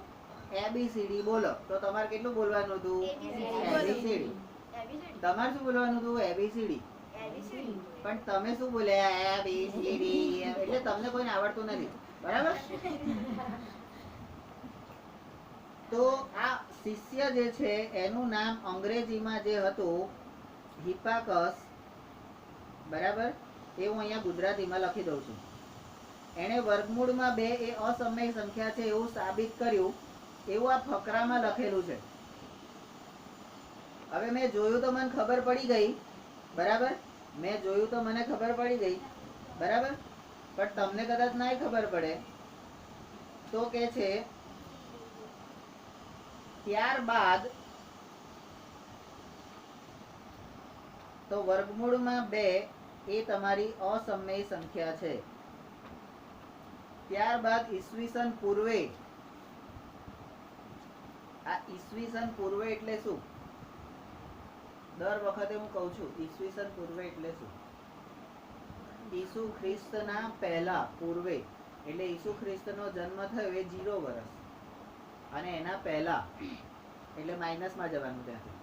એબીસીડી બોલો. તો તમારે કેટલું બોલવાનું હતું? એબીસીડી. તમારે શું બોલવાનું હતું? એબીસીડી. પણ તમે શું બોલ્યા? એબીસીડી. એટલે તમને કોઈને આવડતું નથી, બરાબર? તો આ શિષ્ય જે છે એનું નામ અંગ્રેજીમાં જે હતું હિપાકસ, બરાબર? એ હું અહીંયા ગુજરાતીમાં લખી દઉં છું. એણે વર્ગમૂળમાં 2 એ અસમય સંખ્યા છે એવું સાબિત કર્યું, એવું આ ફકરામાં લખેલું છે. હવે મેં જોયું તો મને ખબર પડી ગઈ, બરાબર? મેં જોયું તો મને ખબર પડી ગઈ, બરાબર? પણ તમને કદાચ ના ખબર પડે તો કે છે ત્યારબાદ તો વર્ગમૂળમાં 2 એ તમારી અસમય સંખ્યા છે. ત્યારબાદ ઈસવીસન પૂર્વે, આ ઈસવીસન પૂર્વે એટલે શું? દર વખતે હું કહું છું ઈસવીસન પૂર્વે એટલે શું? ઈસુ ખ્રિસ્તના પહેલા, પૂર્વે એટલે ઈસુ ખ્રિસ્તનો જન્મ થયો એ 0 વર્ષ, અને એના પહેલા એટલે માઇનસમાં જવાનું ત્યાંથી,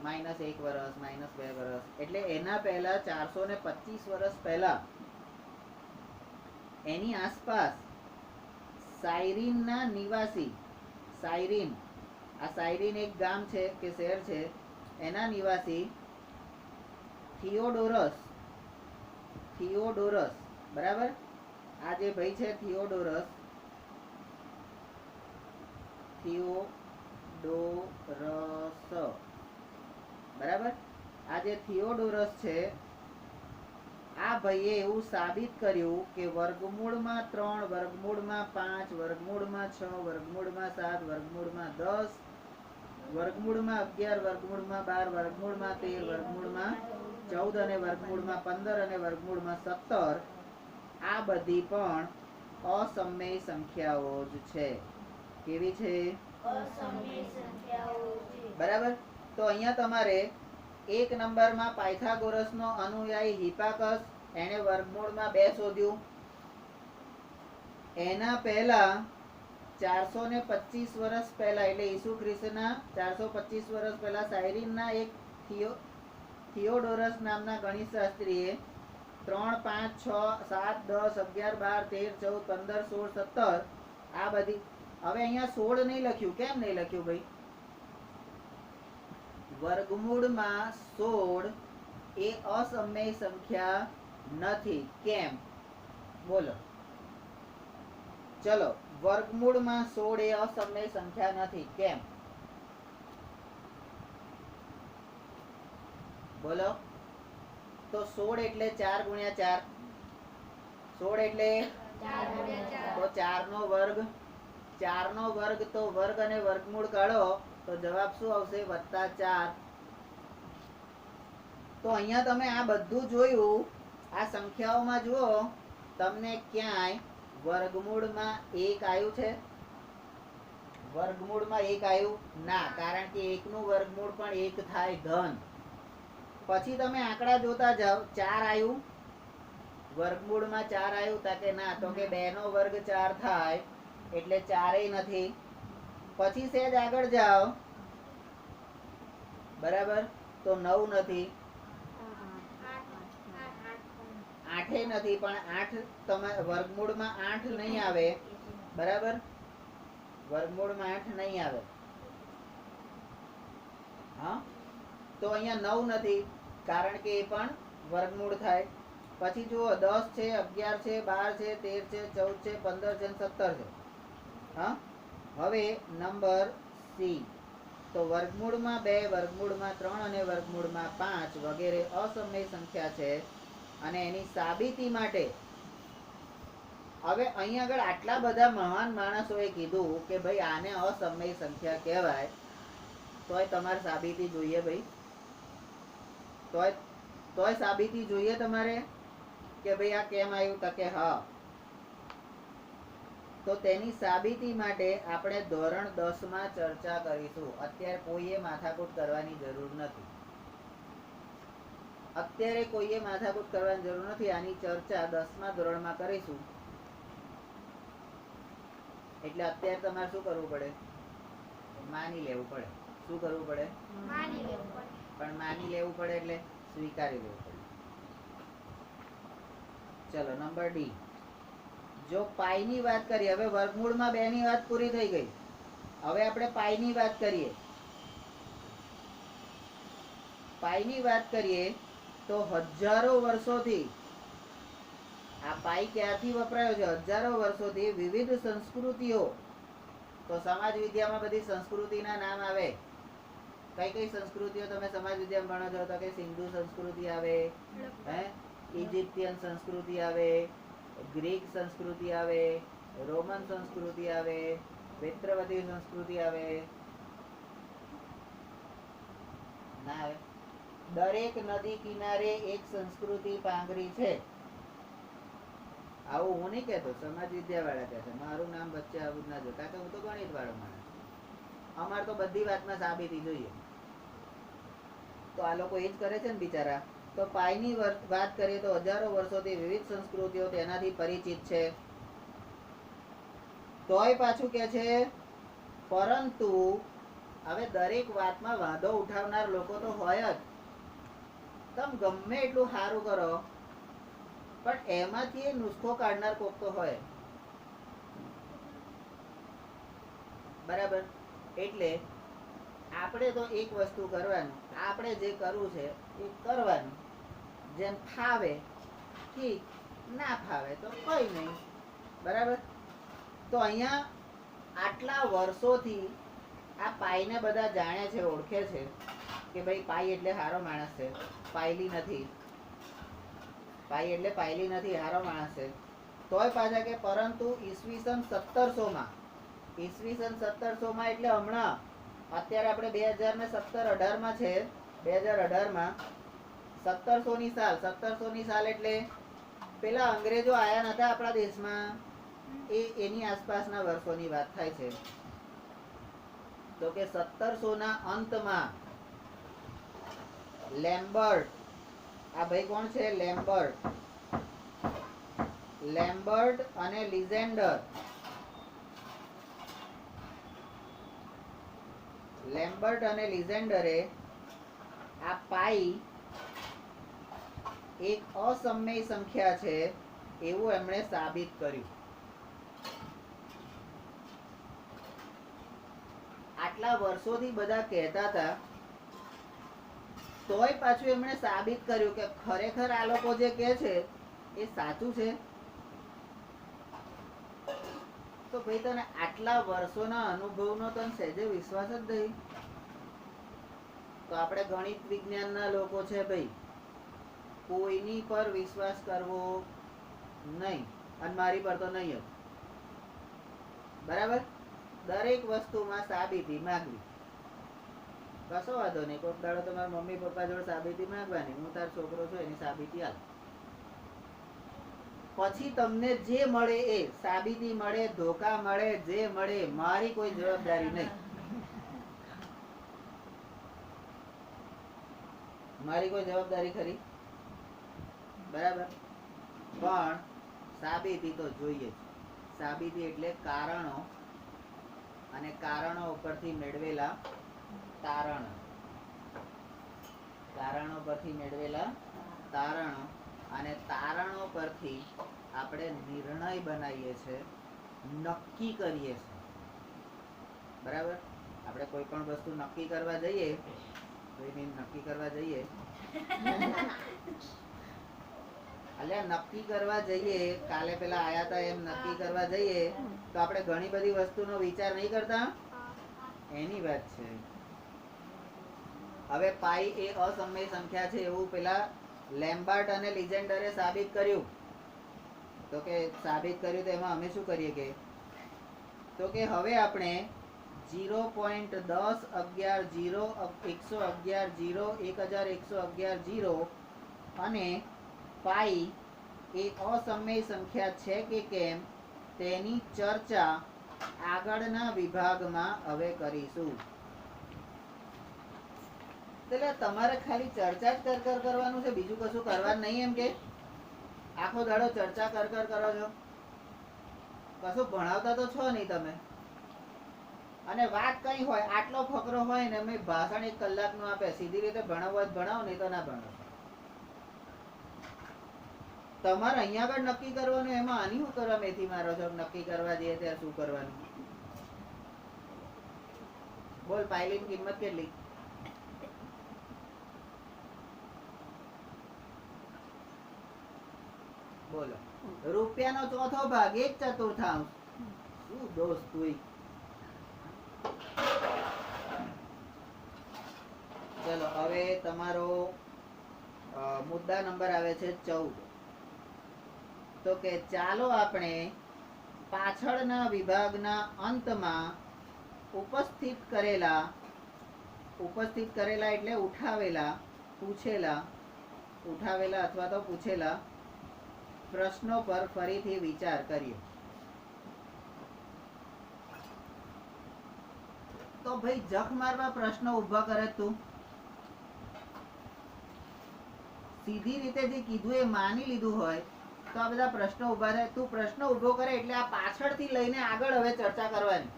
-1 વર્ષ, -2 વર્ષ, એટલે એના પહેલા 425 વર્ષ પહેલા એની આસપાસ સાયરીનના નિવાસી, સાયરીન, આ સાયરીન એક ગામ છે કે શહેર છે, એના નિવાસી થિયોડોરસ, બરાબર? આ જે ભાઈ છે થિયોડોરસ, બરાબર? આ જે થિયોડોરસ છે, આ ભાઈએ એવું સાબિત કર્યું કે વર્ગમૂળમાં 3, વર્ગમૂળમાં 5, વર્ગમૂળમાં 6, વર્ગમૂળમાં 7, વર્ગમૂળમાં 10, વર્ગમૂળમાં 11, વર્ગમૂળમાં 12, વર્ગમૂળમાં 13, વર્ગમૂળમાં 14 અને વર્ગમૂળમાં 15 અને વર્ગમૂળમાં 17 આ બધી પણ અસમય સંખ્યાઓ જ છે. કેવી છે? બરાબર? તો અહીંયા તમારે 1 નંબરમાં પાયથાગોરસનો અનુયાયી હિપાકસ, એણે વર્ગમૂળમાં 2 શોધ્યું. એના પહેલા 425 વર્ષ પહેલા એટલે ઈસુ ખ્રિસ્તના 425 વર્ષ પહેલા સાયરીનના એક થિયોડોરસ નામના ગણિતશાસ્ત્રીએ 3, 5, 6, 7, 10, 11, 12, 13, 14, 15, 16, 17 આ બધી. હવે અહીંયા 16 નહીં લખ્યું. કેમ નહીં લખ્યું ભાઈ? વર્ગમૂળમાં 16 એ અસમય સંખ્યા નથી. કેમ? બોલો. ચલો, વર્ગમૂળમાં 16 એ અસમય સંખ્યા નથી. કેમ? બોલો. તો 16 એટલે 4 ગુણ્યા 4. 16 એટલે તો 4 નો વર્ગ. 4 નો વર્ગ તો વર્ગ અને વર્ગમૂળ કાઢો તો જવાબ શું આવશે? +4. તો અહીંયા તમે આ બધું જોયું, આ સંખ્યાઓમાં જુઓ, તમને ક્યાંય વર્ગમૂળમાં 1 આવ્યું છે? વર્ગમૂળમાં 1 આવ્યું ના, કારણ કે 1 નું વર્ગમૂળ પણ 1 થાય, ધન. પછી તમે આંકડા જોતા જાઓ, 4 આવ્યું, વર્ગમૂળમાં 4 આવ્યું તા કે ના? તો કે 2 નો વર્ગ 4 થાય એટલે 4 નથી. પછી સહેજ આગળ જાઓ, બરાબર? તો 9 નથી, 8 નથી, પણ 8 તમારે વર્ગમૂળમાં 8 નહીં આવે, બરાબર? વર્ગમૂળમાં 8 નહીં આવે. હા, તો અહીંયા 9 નથી, કારણ કે એ પણ વર્ગમૂળ થાય. પછી જુઓ 10 છે, 11 છે, 12 છે, 13 છે, 14 છે, 15 છે, 17 છે. હા, હવે નંબર સી. તો વર્ગમૂળમાં 2, વર્ગમૂળમાં 3 અને વર્ગમૂળમાં 5 વગેરે અસમય સંખ્યા છે, અને એની સાબિતી માટે હવે અહીંયા આગળ આટલા બધા મહાન માણસોએ કીધું કે ભાઈ આને અસમય સંખ્યા કહેવાય, તોય તમારે સાબિતી જોઈએ ભાઈ? તોય સાબિતી જોઈએ તમારે કે ભાઈ આ કેમ આવ્યું? તો કે હા. તો તેની સાબિતી માટે આપણે ધોરણ 10 માં ચર્ચા કરીશું. અત્યારે કોઈએ માથાકૂટ કરવાની જરૂર નથી. આની ચર્ચા 10મા ધોરણમાં કરીશું. એટલે અત્યારે તમારે શું કરવું પડે? માની લેવું પડે. શું કરવું પડે? માની લેવું પડે. પણ માની લેવું પડે એટલે સ્વીકારી લેવું પડે. ચલો નંબર ડી. જો પાઈ ની વાત કરીએ, હવે વર્ગમૂળમાં 2 ની વાત પૂરી થઈ ગઈ. હવે આપણે પાઈ ની વાત કરીએ. પાઈ ની વાત કરીએ તો હજારો વર્ષોથી આ પાઈ ક્યાંથી વપરાયો છે? હજારો વર્ષોથી વિવિધ સંસ્કૃતિઓ. તો સમાજ વિદ્યામાં બધી સંસ્કૃતિના નામ આવે. કઈ કઈ સંસ્કૃતિઓ તમે સમાજ વિદ્યામાં ભણો છો? તો કે સિંધુ સંસ્કૃતિ આવે, હે, ઇજિપ્તિયન સંસ્કૃતિ આવે, ગ્રીક સંસ્કૃતિ આવે, રોમન સંસ્કૃતિ આવે, વૈત્રવતી સંસ્કૃતિ આવે. ના આવે. દરેક નદી કિનારે એક સંસ્કૃતિ પાંગરી છે. આવું હું નહીં કહેતો, સમાજ વિદ્યા વાળા કહે છે. મારું નામ વચ્ચે આવું જ ના જો, કારણ કે હું તો ગણિત વાળો માણસ. અમારે તો બધી વાતમાં સાબિતી જોઈએ. તો આ લોકો એ જ કરે છે ને બિચારા. તો પાઈની વાત કરીએ તો હજારો વર્ષોથી વિવિધ સંસ્કૃતિઓ તેનાથી પરિચિત છે. તોય પાછું કે છે પરંતુ હવે દરેક વાતમાં વાંધો ઉઠાવનાર લોકો તો હોય જ. તમે ગમે એટલું સારું કરો પણ એમાંથી નુસ્ખો કાઢનાર કોક તો હોય. બરાબર? એટલે આપણે તો એક વસ્તુ કરવાનું, આપણે જે કરવું છે એ કરવાનું. જેમ ફાવે ઠીક, ના ફાવે તો કઈ નહીં. બરાબર? તો અહીંયા આટલા વર્ષોથી આ પાઈને બધા જાણે છે, ઓળખે છે કે ભાઈ પાઈ એટલે સારો માણસ છે, પાયલી નથી. પાઈ એટલે પાયલી નથી, સારો માણસ છે. તોય પાછા કે પરંતુ ઈસવીસન 1700 ઈસવીસન 1700 એટલે હમણાં, અત્યારે આપણે 2017-18 છે. 2018 1700 ની સાલ એટલે પેલા અંગ્રેજો આયા નતા આપણા દેશમાં, એની આસપાસના વર્ષોની વાત થાય છે. તો કે 1700 ના અંતમાં લેમ્બર્ટ, આ ભાઈ કોણ છે? લેમ્બર્ટ અને લિઝેન્ડર. લેમ્બર્ટ અને લિઝેન્ડરે આ પાઈ એક અસમય સંખ્યા છે એવું એમણે સાબિત કર્યું. આટલા વર્ષોથી બધા કહેતા હતા, તોય પાછું એમણે સાબિત કર્યું કે ખરેખર આ લોકો જે કહે છે એ સાચું છે. તો ભાઈ તને આટલા વર્ષોના અનુભવનો તને સહેજે વિશ્વાસ જ નહીં. તો આપણે ગણિત વિજ્ઞાનના લોકો છે ભાઈ, કોઈની પર વિશ્વાસ કરવો નહીં, અને મારી પર તો નહીં જ. બરાબર? દરેક વસ્તુમાં સાબિતી માંગવી. કશો વાંધો નહીં, કોઈક દાડો તમારા મમ્મી પપ્પા જોડે સાબિતી માંગવાની, હું તાર છોકરો છું એની સાબિતી આલ. પછી તમને જે મળે એ સાબિતી મળે, ધોકા મળે, જે મળે, મારી કોઈ જવાબદારી નહીં. મારી કોઈ જવાબદારી ખરી? બરાબર? પણ સાબિતી તો જોઈએ જ. સાબિતી એટલે કારણો, અને કારણો ઉપરથી મેળવેલા તારણ. કારણો પરથી મેળવેલા તારણો, અને તારણો પરથી આપણે નિર્ણય બનાવીએ છીએ, નક્કી કરીએ છીએ. બરાબર? આપણે કોઈ પણ વસ્તુ નક્કી કરવા જઈએ, નક્કી કરવા જઈએ અલ્યા નક્કી કરવા જઈએ, કાલે પેલા આયા હતા એમ નક્કી કરવા જઈએ તો આપણે ઘણી બધી વસ્તુનો વિચાર નહીં કરતા. એની વાત છે. હવે પાઈ એ અસમય સંખ્યા છે એવું પેલા લેમ્બર્ટ અને લિજેન્ડરે સાબિત કર્યું. તો કે સાબિત કર્યું તો એમાં અમે શું કરીએ કે, તો કે હવે આપણે 0.10 11 0 111 0 1111 0 અને પાઈ એ અસમય સંખ્યા છે કે કેમ તેની ચર્ચા આગળના વિભાગમાં હવે કરીશું. એટલે તમારે ખાલી ચર્ચા જ કરવાનું છે, બીજું કશું કરવાનું નહીં. એમ કે આખો દાડો ચર્ચા કરો છો, કશું ભણાવતા તો છો નહીં તમે. અને વાત કઈ હોય, આટલો ફકરો હોય ને મેં ભાષણ 1 કલાકનું આપે, સીધી રીતે ભણાવવું હોય તો ભણાવો, નહીં તો ના ભણાવો. તમારે અહીંયા આગળ નક્કી કરવાનું, એમાં આની શું કરવા મેથી મારો છો? નક્કી કરવા જઈએ ત્યારે શું કરવાનું? બોલ, પાયલીની કિંમત કેટલી? બોલો. રૂપિયાનો ચોથો ભાગ, 1/4. શું દોસ્ત તું? ચલો હવે તમારો મુદ્દા નંબર આવે છે 14. તો કે ચાલો આપણે પાછળના વિભાગના અંતમાં ઉપસ્થિત કરેલા એટલે ઉઠાવેલા અથવા તો પૂછેલા પ્રશ્નો પર ફરીથી વિચાર કરીએ. તો ભાઈ જખ મારવા પ્રશ્નો ઊભા કરે તું? સીધી રીતે જે કીધું એ માની લીધું હોય તો આ બધા પ્રશ્નો ઊભા થાય. તું પ્રશ્ન ઊભો કરે એટલે આ પાછળથી લઈને આગળ હવે ચર્ચા કરવાની.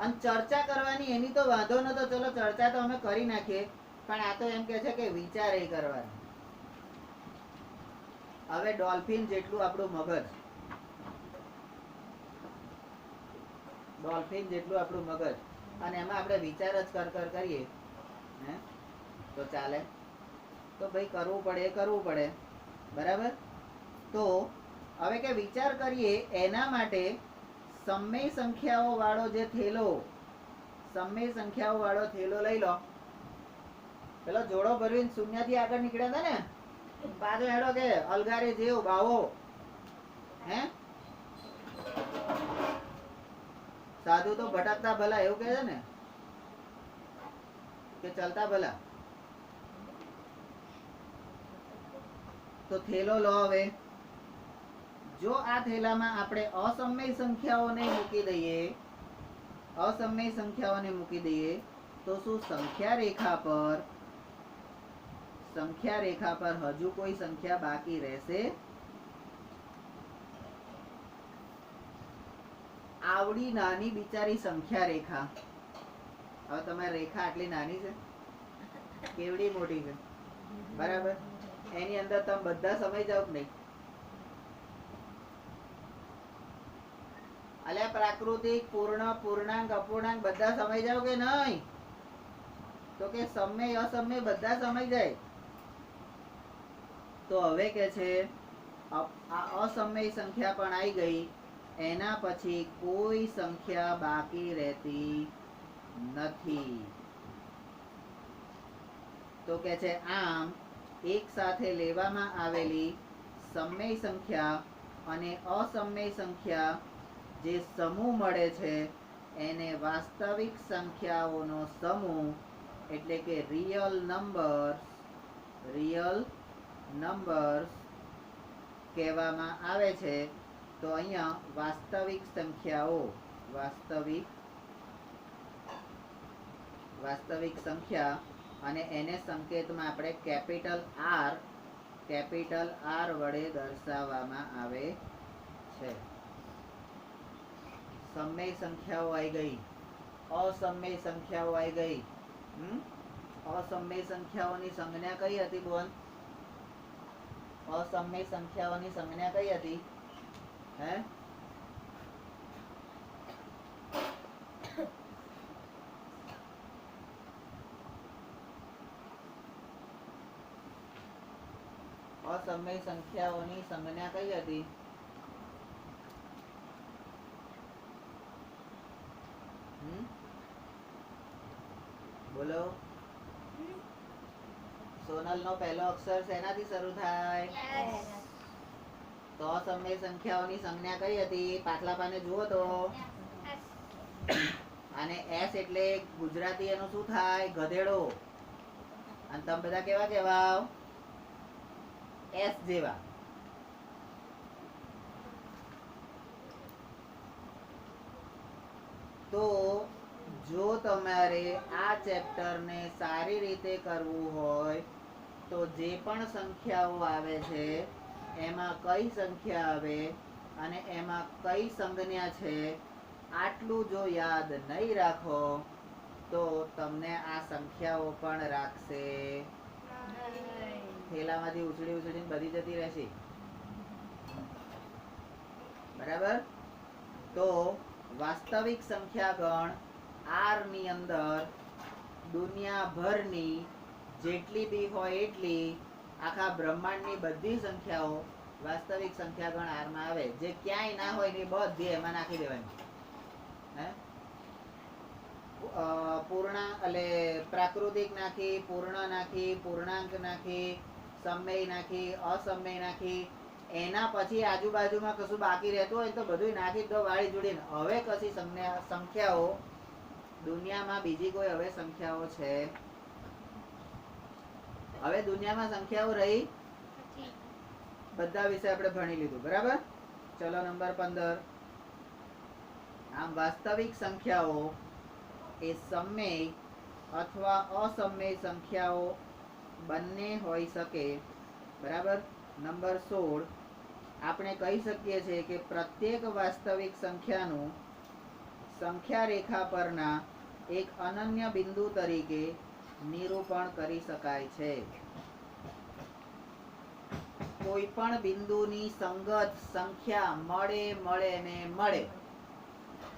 અને ચર્ચા કરવાની એની તો વાંધો નતો, ચલો ચર્ચા તો અમે કરી નાખીએ, પણ આ તો એમ કે છે કે વિચાર એ કરવાનો. હવે ડોલ્ફિન જેટલું આપણું મગજ, અને એમાં આપણે વિચાર જ કરીએ હે તો ચાલે? તો ભાઈ કરવું પડે, બરાબર? તો હવે કે વિચાર કરીએ એના માટે સમય સંખ્યાઓ વાળો થેલો લઈ લો. પેલો જોડો ભરવીને શૂન્યથી આગળ નીકળ્યા હતા ને, પાછો હેડો કે અલગારે જેવ બાવો, હે સાધુ તો ભટકતા ભલા, એવું કહે છે ને, કે ચલતા ભલા. તો થેલો લો. હવે જો આ થેલામાં આપણે અસમય સંખ્યાઓને મૂકી દઈએ તો શું સંખ્યા રેખા પર હજુ કોઈ સંખ્યા બાકી રહેશે? આવડી નાની બિચારી સંખ્યા રેખા. હવે તમારી રેખા આટલી નાની છે, કેવડી મોટી છે, બરાબર? એની અંદર તમે બધા સમય જાવ કે નહીં? અલ્યા પ્રાકૃતિક, પૂર્ણ, પૂર્ણાંક, અપૂર્ણાંક બધા સમય જાવ કે નહીં? તો કે સમય અસમય બધા સમય જાય. તો હવે કે છે આ અસમય સંખ્યા પણ આવી ગઈ, એના પછી કોઈ સંખ્યા બાકી રહેતી નથી. તો કે છે આમ એક સાથે લેવામાં આવેલી સમય સંખ્યા અને અસમય સંખ્યા જે સમૂહ મળે છે એને વાસ્તવિક સંખ્યાઓનો સમૂહ એટલે કે રિયલ નંબર્સ કહેવામાં આવે છે. તો અહીંયા વાસ્તવિક સંખ્યા, અને એને સંકેતમાં આપણે કેપિટલ R વડે દર્શાવવામાં આવે છે. સમય સંખ્યાઓ આવી ગઈ, અસમય સંખ્યાઓ આવી ગઈ. અસમય સંખ્યાઓની સંજ્ઞા કઈ હતી બોલ? અસમય સંખ્યાઓની સંજ્ઞા કઈ હતી? હે અસમય સંખ્યાઓની સંજ્ઞા કઈ હતી? બોલો. સોનલ નો પહેલો અક્ષર શેનાથી શરૂ થાય? તો અસમય સંખ્યાઓની સંજ્ઞા કઈ હતી? પાછલા પાને જુઓ તો. અને એસ એટલે ગુજરાતી એનું શું થાય? ગધેડો. અને તમે બધા કેવા કહેવાવ? એસ જેવા. તો જો તમારે આ ચેપ્ટરને સારી રીતે કરવું હોય તો જે પણ સંખ્યાઓ આવે છે એમાં કઈ સંખ્યા આવે અને એમાં કઈ સંજ્ઞા છે આટલું જો યાદ નહીં રાખો તો તમને આ સંખ્યાઓ પણ રાખશે થેલામાંથી ઉછળી બધી જતી રહેશે. બરાબર? તો વાસ્તવિક સંખ્યા ગણ R ની અંદર દુનિયાભરની જેટલી બી હોય એટલી આખા બ્રહ્માંડની બધી સંખ્યાઓ વાસ્તવિક સંખ્યા ગણ R માં આવે. જે ક્યાંય ના હોય ને બધી એમાં નાખી દેવાની. હે પૂર્ણાંક એટલે પ્રાકૃતિક નાખી, પૂર્ણ નાખી, પૂર્ણાંક નાખી, સમય નાખી, અસમય નાખી, એના પછી આજુબાજુમાં કશું બાકી રહેતું હોય તો બધું નાખી દો વાળી જોડીને. હવે કશી સંખ્યાઓ દુનિયામાં બીજી કોઈ હવે સંખ્યાઓ છે? હવે દુનિયામાં સંખ્યાઓ રહી બધા વિશે આપણે ભણી લીધું. બરાબર? ચલો નંબર 15. આમ વાસ્તવિક સંખ્યાઓ એ સમય અથવા અસમય સંખ્યાઓ બંને હોઈ શકે. બરાબર? નંબર 16. આપણે કહી શકીએ છીએ કે પ્રત્યેક વાસ્તવિક સંખ્યાનું સંખ્યા રેખા પરના એક અનન્ય બિંદુ તરીકે નિરૂપણ કરી શકાય છે. કોઈ પણ બિંદુની સંગત સંખ્યા મળે.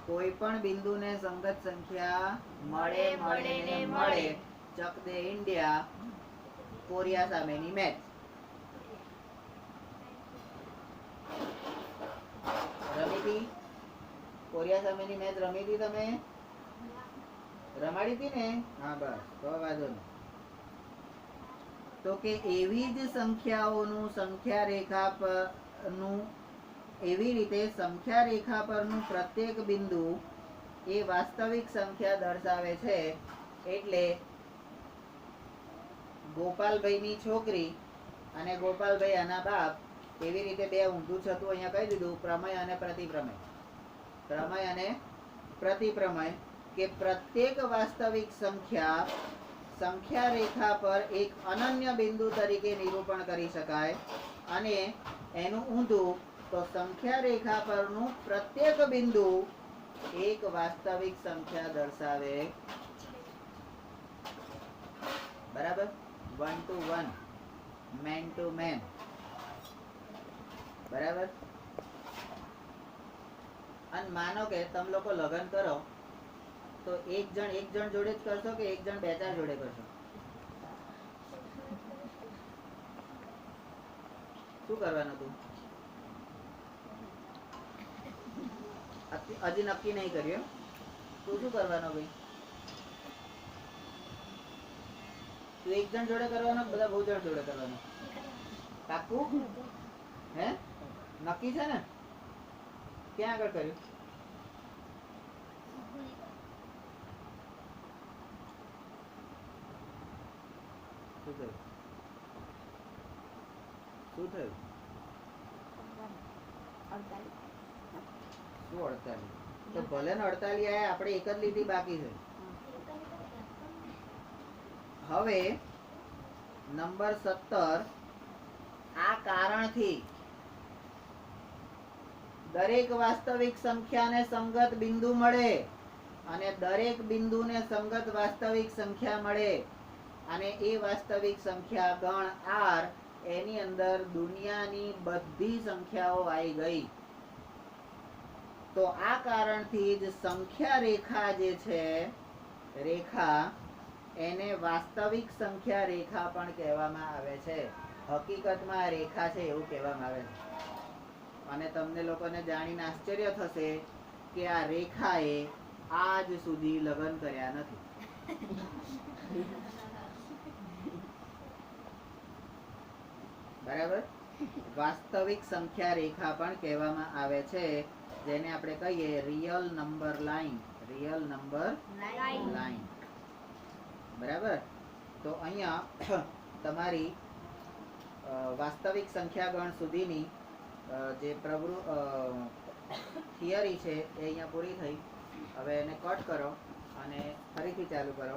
કોઈ પણ બિંદુને સંગત સંખ્યા મળે. ચક દે ઇન્ડિયા કોરિયા સામેની મેચ. રમી હતી કોરિયા સામેની મેચ રમી હતી તમે? રમાડી હતી ને? હા બસ તો વાંધો નહીં. તો કે એવી જ સંખ્યાઓનું સંખ્યા રેખા પરનું એવી રીતે સંખ્યા રેખા પરનું પ્રત્યેક બિંદુ એ વાસ્તવિક સંખ્યા દર્શાવે છે. એટલે ગોપાલભાઈની છોકરી અને ગોપાલભાઈ આના બાપ એવી રીતે બે ઊંધું છતું અહીંયા કહી દીધું. પ્રમેય અને પ્રતિપ્રમેય. પ્રમેય અને પ્રતિપ્રમેય કે પ્રત્યેક વાસ્તવિક સંખ્યા સંખ્યા રેખા પર એક અનન્ય બિંદુ તરીકે નિરૂપણ કરી શકાય. અને એનું ઊંધું તો સંખ્યા રેખા પરનું પ્રત્યેક બિંદુ એક વાસ્તવિક સંખ્યા દર્શાવે. બરાબર? 1 to 1, man to man. બરાબર? અને માનો કે તમે લોકો લગ્ન કરો તો એક જણ જોડે જ કરશો કે એક જણ બે ચાર જોડે કરશો? શું કરવાનું તું? હજી નક્કી નહીં કર્યું. તું શું કરવાનો ભાઈ? તું એક જણ જોડે કરવાનો બધા બહુ જણ જોડે કરવાનો? પાક્કું? હે નક્કી છે ને? ક્યાં આગળ કર્યું? શું થયું? શું થયું? 48? તો ભલે ને 48 આયા, આપણે એક જ લીધી બાકી છે. હવે નંબર 17. આ કારણથી દરેક વાસ્તવિક સંખ્યાને સંગત બિંદુ મળે અને દરેક બિંદુને સંગત વાસ્તવિક સંખ્યા મળે અને એ વાસ્તવિક સંખ્યા ગણ R એની અંદર દુનિયાની બધી સંખ્યાઓ આવી ગઈ. તો આ કારણથી જ સંખ્યા રેખા જે છે રેખા એને વાસ્તવિક સંખ્યા રેખા પણ કહેવામાં આવે છે. હકીકતમાં રેખા છે એવું કહેવામાં આવે છે. અને તમને લોકોને જાણીને આશ્ચર્ય થશે કે આ રેખાએ આજ સુધી લગ્ન કર્યા નથી. બરાબર? વાસ્તવિક સંખ્યા રેખા પણ કહેવામાં આવે છે, જેને આપણે કહીએ real number line. Real number line. બરાબર? તો અહીંયા તમારી વાસ્તવિક સંખ્યા ગણ સુધીની જે થિયરી છે એ અહીંયા પૂરી થઈ. હવે એને કટ કરો અને ફરીથી ચાલુ કરો.